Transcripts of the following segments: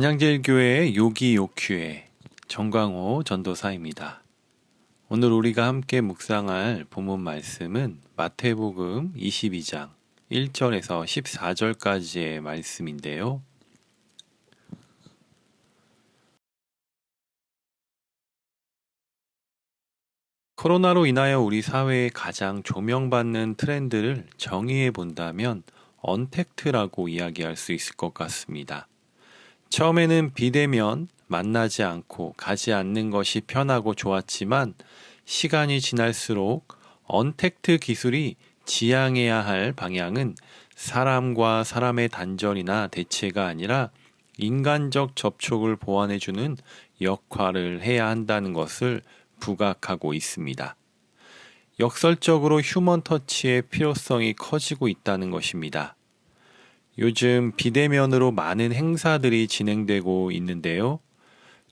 안양제일교회의 요기요큐의 정광호 전도사입니다. 오늘 우리가 함께 묵상할 본문 말씀은 마태복음 22장 1절에서 14절까지의 말씀인데요. 코로나로 인하여 우리 사회에 가장 조명받는 트렌드를 정의해 본다면 언택트라고 이야기할 수 있을 것 같습니다. 처음에는 비대면, 만나지 않고 가지 않는 것이 편하고 좋았지만 시간이 지날수록 언택트 기술이 지향해야 할 방향은 사람과 사람의 단절이나 대체가 아니라 인간적 접촉을 보완해주는 역할을 해야 한다는 것을 부각하고 있습니다. 역설적으로 휴먼 터치의 필요성이 커지고 있다는 것입니다. 요즘 비대면으로 많은 행사들이 진행되고 있는데요.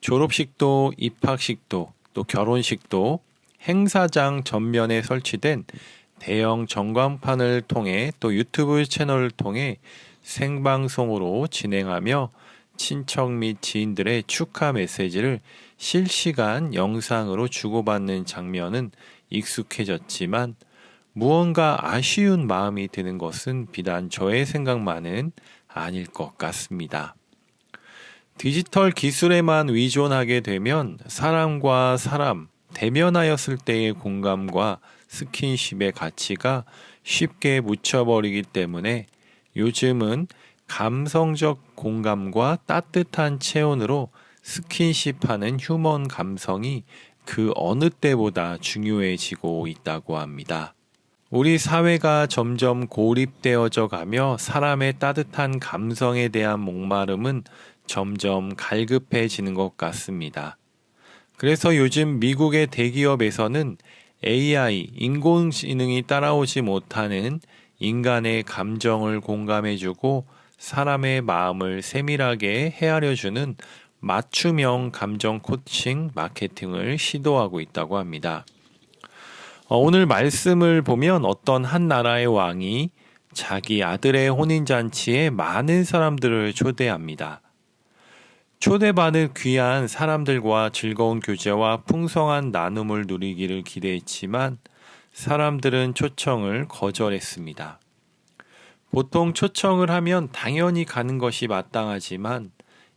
졸업식도, 입학식도, 또 결혼식도 행사장 전면에 설치된 대형 전광판을 통해 또 유튜브 채널을 통해 생방송으로 진행하며 친척 및 지인들의 축하 메시지를 실시간 영상으로 주고받는 장면은 익숙해졌지만 무언가 아쉬운 마음이 드는 것은 비단 저의 생각만은 아닐 것 같습니다. 디지털 기술에만 의존하게 되면 사람과 사람, 대면하였을 때의 공감과 스킨십의 가치가 쉽게 묻혀버리기 때문에 요즘은 감성적 공감과 따뜻한 체온으로 스킨십하는 휴먼 감성이 그 어느 때보다 중요해지고 있다고 합니다. 우리 사회가 점점 고립되어져 가며 사람의 따뜻한 감성에 대한 목마름은 점점 갈급해지는 것 같습니다. 그래서 요즘 미국의 대기업에서는 AI, 인공지능이 따라오지 못하는 인간의 감정을 공감해주고 사람의 마음을 세밀하게 헤아려주는 맞춤형 감정 코칭 마케팅을 시도하고 있다고 합니다. 오늘 말씀을 보면 어떤 한 나라의 왕이 자기 아들의 혼인잔치에 많은 사람들을 초대합니다. 초대받은 귀한 사람들과 즐거운 교제와 풍성한 나눔을 누리기를 기대했지만 사람들은 초청을 거절했습니다. 보통 초청을 하면 당연히 가는 것이 마땅하지만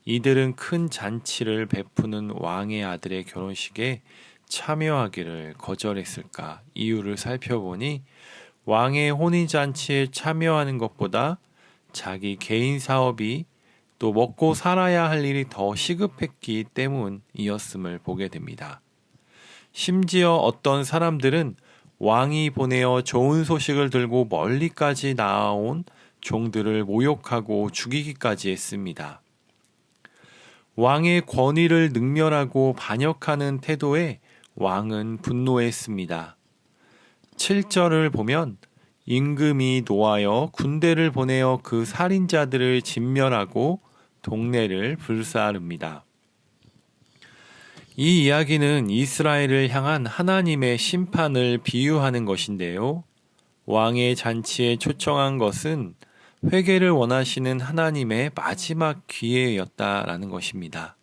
이들은 큰 잔치를 베푸는 왕의 아들의 결혼식에 참여하기를 거절했을까? 이유를 살펴보니 왕의 혼인잔치에 참여하는 것보다 자기 개인 사업이 또 먹고 살아야 할 일이 더 시급했기 때문이었음을 보게 됩니다. 심지어 어떤 사람들은 왕이 보내어 좋은 소식을 들고 멀리까지 나아온 종들을 모욕하고 죽이기까지 했습니다. 왕의 권위를 능멸하고 반역하는 태도에 왕은 분노했습니다. 7절을 보면 임금이 노하여 군대를 보내어 그 살인자들을 진멸하고 동네를 불사릅니다. 이 이야기는 이스라엘을 향한 하나님의 심판을 비유하는 것인데요. 왕의 잔치에 초청한 것은 회개를 원하시는 하나님의 마지막 기회였다라는 것입니다.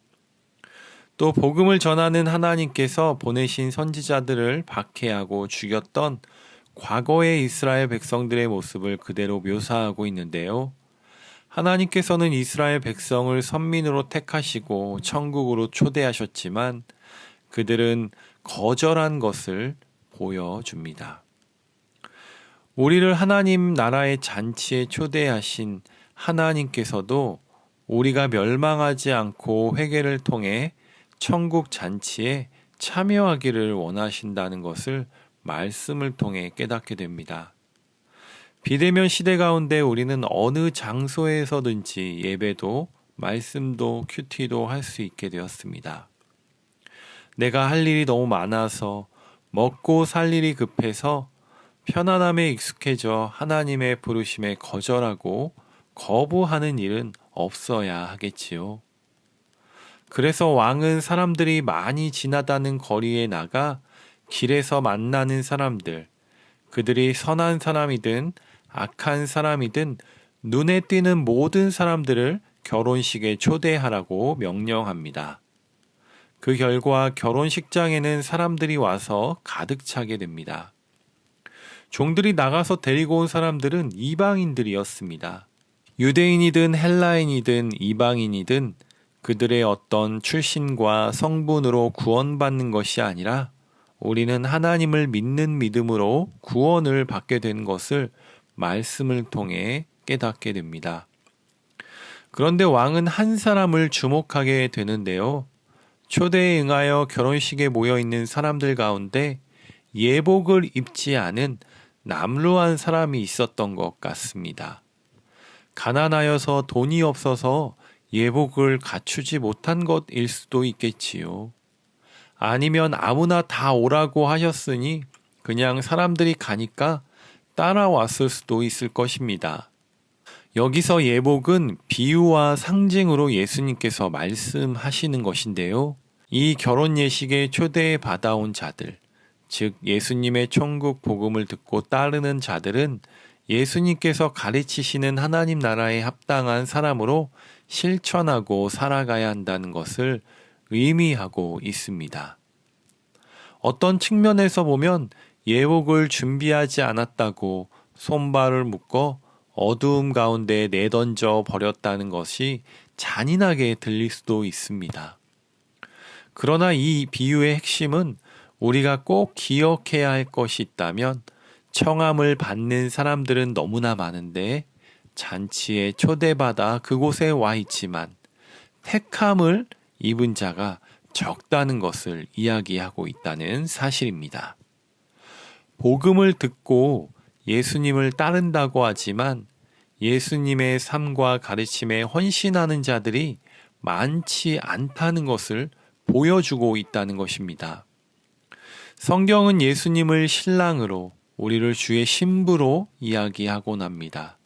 또 복음을 전하는 하나님께서 보내신 선지자들을 박해하고 죽였던 과거의 이스라엘 백성들의 모습을 그대로 묘사하고 있는데요. 하나님께서는 이스라엘 백성을 선민으로 택하시고 천국으로 초대하셨지만 그들은 거절한 것을 보여줍니다. 우리를 하나님 나라의 잔치에 초대하신 하나님께서도 우리가 멸망하지 않고 회개를 통해 천국 잔치에 참여하기를 원하신다는 것을 말씀을 통해 깨닫게 됩니다. 비대면 시대 가운데 우리는 어느 장소에서든지 예배도 말씀도 큐티도 할 수 있게 되었습니다. 내가 할 일이 너무 많아서 먹고 살 일이 급해서 편안함에 익숙해져 하나님의 부르심에 거절하고 거부하는 일은 없어야 하겠지요. 그래서 왕은 사람들이 많이 지나다는 거리에 나가 길에서 만나는 사람들, 그들이 선한 사람이든 악한 사람이든 눈에 띄는 모든 사람들을 결혼식에 초대하라고 명령합니다. 그 결과 결혼식장에는 사람들이 와서 가득 차게 됩니다. 종들이 나가서 데리고 온 사람들은 이방인들이었습니다. 유대인이든 헬라인이든 이방인이든 그들의 어떤 출신과 성분으로 구원받는 것이 아니라 우리는 하나님을 믿는 믿음으로 구원을 받게 된 것을 말씀을 통해 깨닫게 됩니다. 그런데 왕은 한 사람을 주목하게 되는데요. 초대에 응하여 결혼식에 모여 있는 사람들 가운데 예복을 입지 않은 남루한 사람이 있었던 것 같습니다. 가난하여서 돈이 없어서 예복을 갖추지 못한 것일 수도 있겠지요. 아니면 아무나 다 오라고 하셨으니 그냥 사람들이 가니까 따라왔을 수도 있을 것입니다. 여기서 예복은 비유와 상징으로 예수님께서 말씀하시는 것인데요. 이 결혼 예식에 초대해 받아온 자들, 즉 예수님의 천국 복음을 듣고 따르는 자들은 예수님께서 가르치시는 하나님 나라에 합당한 사람으로 실천하고 살아가야 한다는 것을 의미하고 있습니다. 어떤 측면에서 보면 예복을 준비하지 않았다고 손발을 묶어 어두움 가운데 내던져 버렸다는 것이 잔인하게 들릴 수도 있습니다. 그러나 이 비유의 핵심은 우리가 꼭 기억해야 할 것이 있다면 청함을 받는 사람들은 너무나 많은데 잔치에 초대받아 그곳에 와 있지만 택함을 입은 자가 적다는 것을 이야기하고 있다는 사실입니다. 복음을 듣고 예수님을 따른다고 하지만 예수님의 삶과 가르침에 헌신하는 자들이 많지 않다는 것을 보여주고 있다는 것입니다. 성경은 예수님을 신랑으로, 우리를 주의 신부로 이야기하곤 합니다.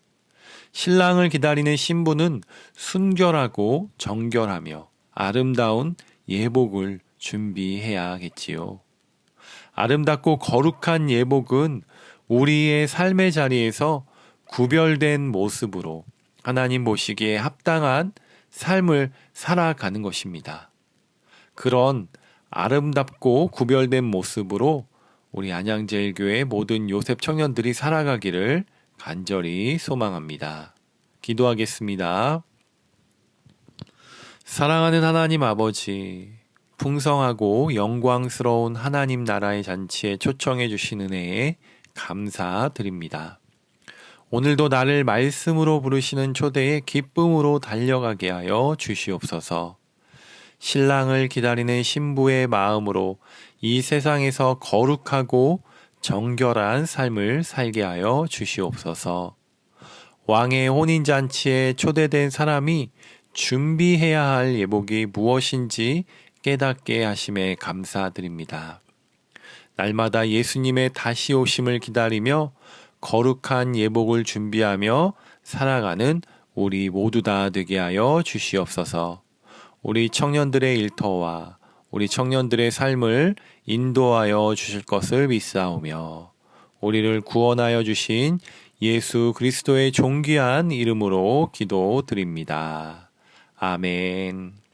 신랑을 기다리는 신부는 순결하고 정결하며 아름다운 예복을 준비해야겠지요. 아름답고 거룩한 예복은 우리의 삶의 자리에서 구별된 모습으로 하나님 보시기에 합당한 삶을 살아가는 것입니다. 그런 아름답고 구별된 모습으로 우리 안양제일교회 모든 요셉 청년들이 살아가기를 간절히 소망합니다. 기도하겠습니다. 사랑하는 하나님 아버지, 풍성하고 영광스러운 하나님 나라의 잔치에 초청해 주신 은혜에 감사드립니다. 오늘도 나를 말씀으로 부르시는 초대에 기쁨으로 달려가게 하여 주시옵소서. 신랑을 기다리는 신부의 마음으로 이 세상에서 거룩하고 정결한 삶을 살게 하여 주시옵소서. 왕의 혼인잔치에 초대된 사람이 준비해야 할 예복이 무엇인지 깨닫게 하심에 감사드립니다. 날마다 예수님의 다시 오심을 기다리며 거룩한 예복을 준비하며 살아가는 우리 모두 다 되게 하여 주시옵소서. 우리 청년들의 일터와 우리 청년들의 삶을 인도하여 주실 것을 믿사오며 우리를 구원하여 주신 예수 그리스도의 존귀한 이름으로 기도드립니다. 아멘.